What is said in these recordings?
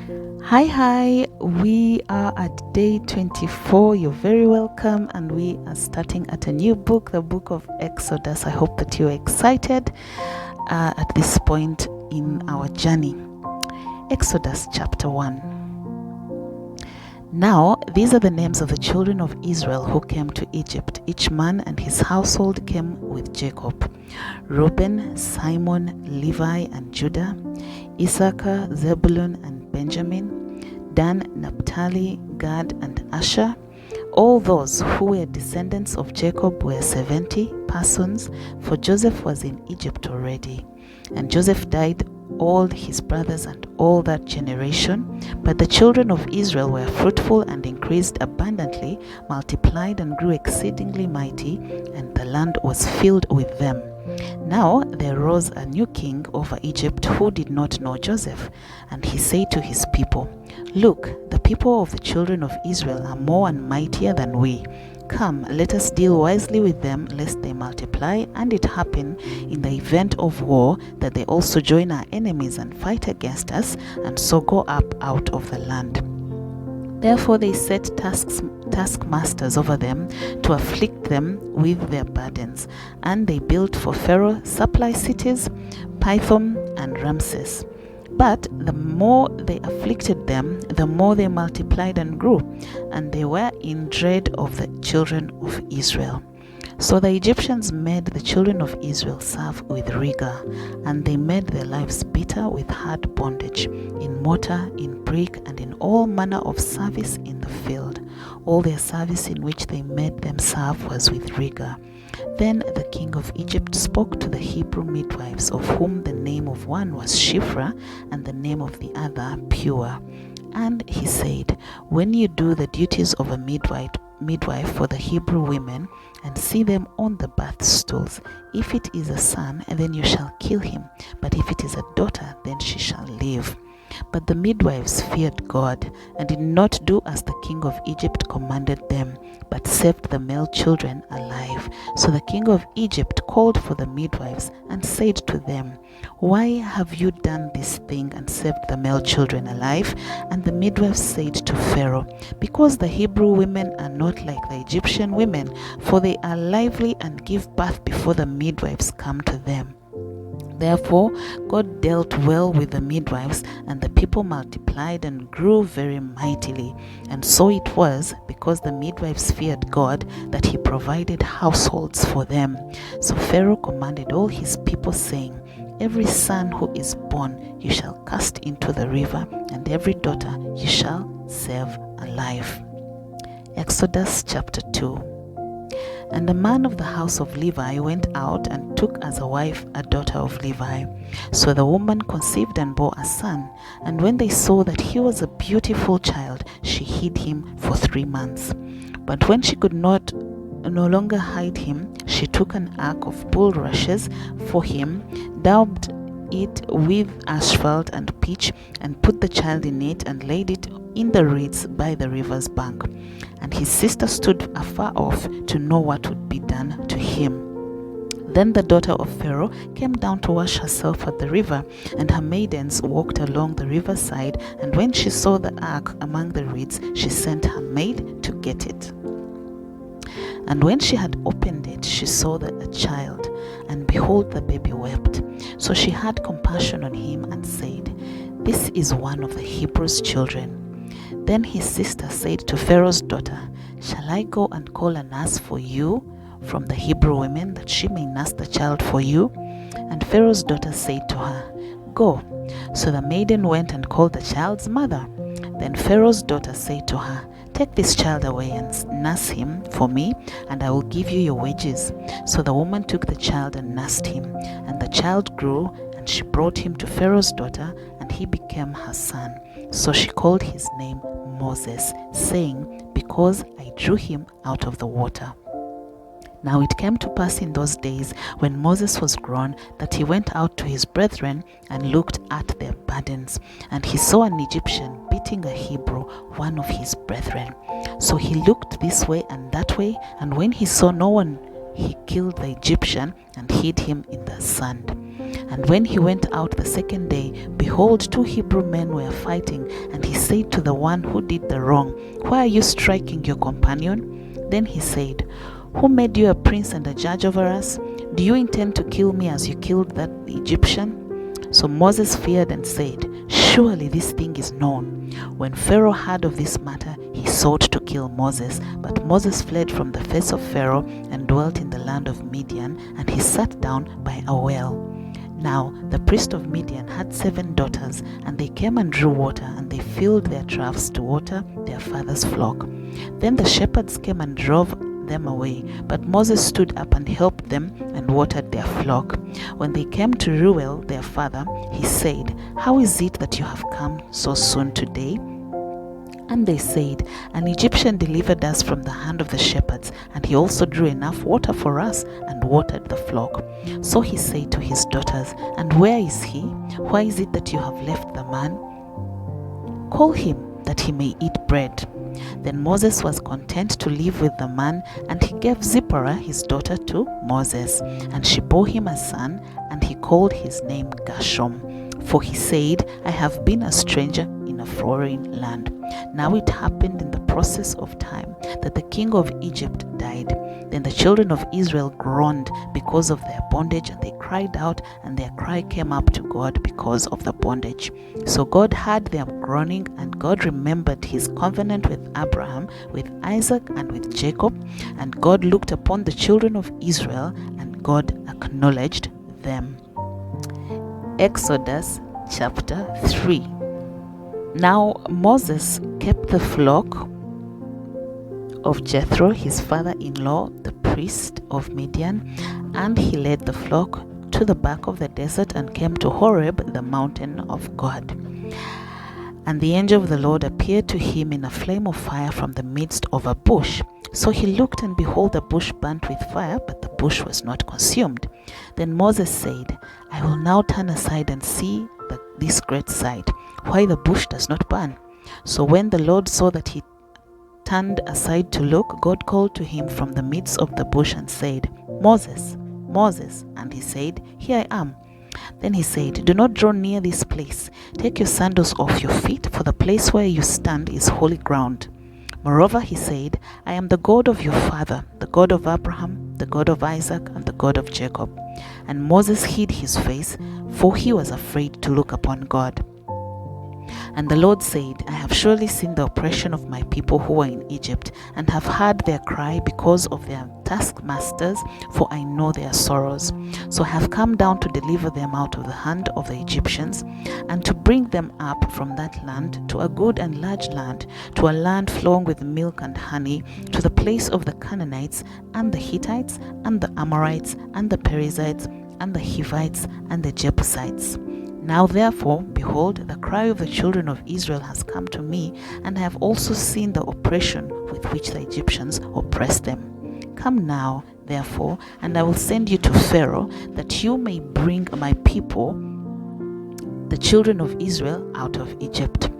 Hi, we are at day 24. You're very welcome, and we are starting at a new book, the book of Exodus. I hope that you're excited at this point in our journey. Exodus chapter 1. Now, these are the names of the children of Israel who came to Egypt. Each man and his household came with Jacob: Reuben, Simon, Levi, and Judah; Issachar, Zebulun, and Benjamin; Dan, Naphtali, Gad, and Asher. All those who were descendants of Jacob were 70 persons, for Joseph was in Egypt already. And Joseph died, all his brothers, and all that generation. But the children of Israel were fruitful and increased abundantly, multiplied and grew exceedingly mighty, and the land was filled with them. Now there rose a new king over Egypt who did not know Joseph. And he said to his people, "Look, the people of the children of Israel are more and mightier than we. Come, let us deal wisely with them, lest they multiply, and it happen in the event of war that they also join our enemies and fight against us, and so go up out of the land." Therefore they set taskmasters over them to afflict them with their burdens. And they built for Pharaoh supply cities, Pithom and Ramses. But the more they afflicted them, the more they multiplied and grew, and they were in dread of the children of Israel. So the Egyptians made the children of Israel serve with rigor, and they made their lives bitter with hard bondage, in mortar, in brick, and in all manner of service in the field. All their service in which they made them serve was with rigor. Then the king of Egypt spoke to the Hebrew midwives, of whom the name of one was Shiphrah, and the name of the other Pua. And he said, "When you do the duties of a midwife for the Hebrew women, and see them on the birth stools, if it is a son, then you shall kill him, but if it is a daughter, then she shall live." But the midwives feared God, and did not do as the king of Egypt commanded them, but saved the male children alive. So the king of Egypt called for the midwives and said to them, "Why have you done this thing and saved the male children alive?" And the midwives said to Pharaoh, "Because the Hebrew women are not like the Egyptian women, for they are lively and give birth before the midwives come to them." Therefore God dealt well with the midwives, and the people multiplied and grew very mightily. And so it was, because the midwives feared God, that he provided households for them. So Pharaoh commanded all his people, saying, "Every son who is born you shall cast into the river, and every daughter you shall save alive." Exodus chapter 2. And a man of the house of Levi went out and took as a wife a daughter of Levi. So the woman conceived and bore a son. And when they saw that he was a beautiful child, she hid him for 3 months. But when she could no longer hide him, she took an ark of bulrushes for him, daubed it with asphalt and pitch, and put the child in it, and laid it in the reeds by the river's bank. And his sister stood afar off to know what would be done to him. Then the daughter of Pharaoh came down to wash herself at the river, and her maidens walked along the riverside, and when she saw the ark among the reeds, she sent her maid to get it. And when she had opened it, she saw a child, and behold, the baby wept. So she had compassion on him and said, "This is one of the Hebrews' children." Then his sister said to Pharaoh's daughter, "Shall I go and call a nurse for you from the Hebrew women, that she may nurse the child for you?" And Pharaoh's daughter said to her, "Go." So the maiden went and called the child's mother. Then Pharaoh's daughter said to her, "Take this child away and nurse him for me, and I will give you your wages." So the woman took the child and nursed him. And the child grew, and she brought him to Pharaoh's daughter, and he became her son. So she called his name Moses, saying, "Because I drew him out of the water." Now it came to pass in those days, when Moses was grown, that he went out to his brethren and looked at their burdens. And he saw an Egyptian beating a Hebrew, one of his brethren. So he looked this way and that way, and when he saw no one, he killed the Egyptian and hid him in the sand. And when he went out the second day, behold, 2 Hebrew men were fighting. And he said to the one who did the wrong, Why are you striking your companion? Then he said, Who made you a prince and a judge over us? Do you intend to kill me as you killed that Egyptian? So Moses feared and said, Surely this thing is known. When Pharaoh heard of this matter, he sought to kill Moses. But Moses fled from the face of Pharaoh and dwelt in the land of Midian, and he sat down by a well. Now the priest of Midian had 7 daughters, and they came and drew water, and they filled their troughs to water their father's flock. Then the shepherds came and drove them away, but Moses stood up and helped them and watered their flock. When they came to Reuel their father, he said, How is it that you have come so soon today? And they said, An Egyptian delivered us from the hand of the shepherds, and he also drew enough water for us and watered the flock. So he said to his daughters, And where is he? Why is it that you have left the man? Call him, that he may eat bread. Then Moses was content to live with the man, and he gave Zipporah his daughter to Moses. And she bore him a son, and he called his name Gershom. For he said, I have been a stranger in a foreign land. Now it happened in the process of time that the king of Egypt died. Then the children of Israel groaned because of their bondage, and they cried out, and their cry came up to God because of the bondage. So God heard their groaning, and God remembered his covenant with Abraham, with Isaac, and with Jacob. And God looked upon the children of Israel, and God acknowledged them. Exodus chapter 3. Now Moses kept the flock of Jethro, his father-in-law, the priest of Midian, and he led the flock to the back of the desert and came to Horeb, the mountain of God. And the angel of the Lord appeared to him in a flame of fire from the midst of a bush. So he looked, and behold, the bush burnt with fire, but the bush was not consumed. Then Moses said, I will now turn aside and see this great sight, why the bush does not burn. So when the Lord saw that he turned aside to look, God called to him from the midst of the bush and said, Moses, Moses. And he said, Here I am. Then he said, Do not draw near this place. Take your sandals off your feet, for the place where you stand is holy ground. Moreover, he said, I am the God of your father, the God of Abraham, the God of Isaac, and the God of Jacob. And Moses hid his face, for he was afraid to look upon God. And the Lord said, I have surely seen the oppression of my people who are in Egypt, and have heard their cry because of their taskmasters, for I know their sorrows. So I have come down to deliver them out of the hand of the Egyptians, and to bring them up from that land to a good and large land, to a land flowing with milk and honey, to the place of the Canaanites, and the Hittites, and the Amorites, and the Perizzites, and the Hivites, and the Jebusites. Now therefore, behold, the cry of the children of Israel has come to me, and I have also seen the oppression with which the Egyptians oppress them. Come now, therefore, and I will send you to Pharaoh, that you may bring my people, the children of Israel, out of Egypt.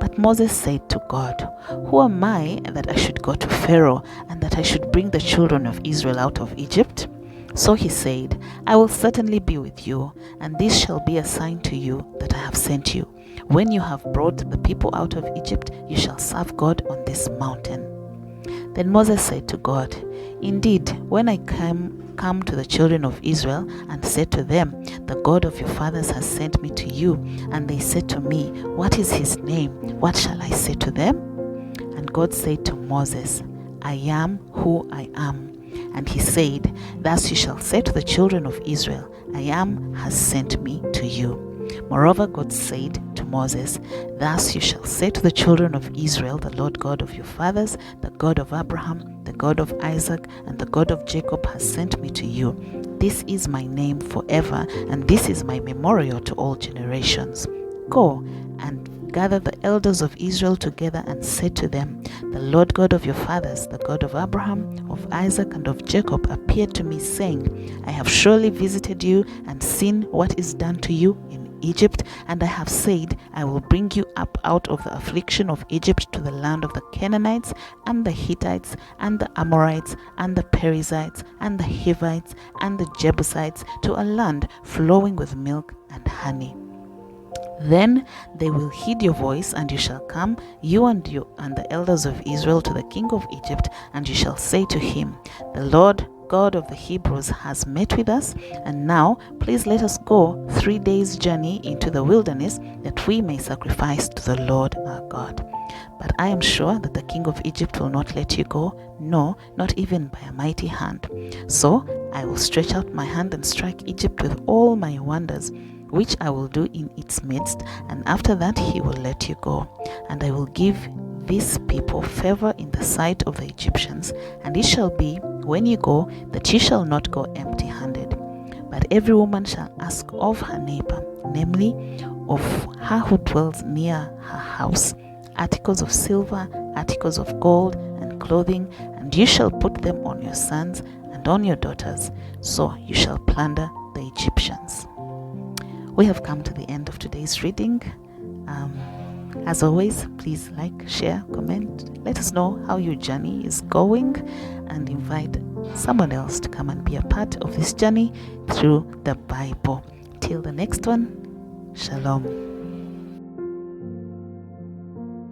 But Moses said to God, Who am I that I should go to Pharaoh, and that I should bring the children of Israel out of Egypt? So he said, I will certainly be with you, and this shall be a sign to you that I have sent you. When you have brought the people out of Egypt, you shall serve God on this mountain. Then Moses said to God, Indeed, when I come to the children of Israel and said to them, The God of your fathers has sent me to you, and they said to me, What is his name? What shall I say to them? And God said to Moses, I am who I am. And he said, Thus you shall say to the children of Israel, I am has sent me to you. Moreover, God said to Moses, Thus you shall say to the children of Israel, The Lord God of your fathers, the God of Abraham, the God of Isaac, and the God of Jacob has sent me to you. This is my name forever, and this is my memorial to all generations. Go and gather the elders of Israel together and say to them, The Lord God of your fathers, the God of Abraham, of Isaac, and of Jacob, appeared to me, saying, I have surely visited you and seen what is done to you in Egypt, and I have said, I will bring you up out of the affliction of Egypt to the land of the Canaanites, and the Hittites, and the Amorites, and the Perizzites, and the Hivites, and the Jebusites, to a land flowing with milk and honey. Then they will heed your voice, and you shall come, you and the elders of Israel, to the king of Egypt, and you shall say to him, the Lord God of the Hebrews has met with us, and now please let us go 3 days' journey into the wilderness, that we may sacrifice to the Lord our God. But I am sure that the king of Egypt will not let you go, no, not even by a mighty hand. So I will stretch out my hand and strike Egypt with all my wonders, which I will do in its midst, and after that he will let you go. And I will give this people favor in the sight of the Egyptians, and it shall be, when you go, that you shall not go empty-handed. But every woman shall ask of her neighbor, namely of her who dwells near her house, articles of silver, articles of gold, and clothing, and you shall put them on your sons and on your daughters, so you shall plunder the Egyptians. We have come to the end of today's reading. As always, please like, share, comment. Let us know how your journey is going, and invite someone else to come and be a part of this journey through the Bible. Till the next one, Shalom.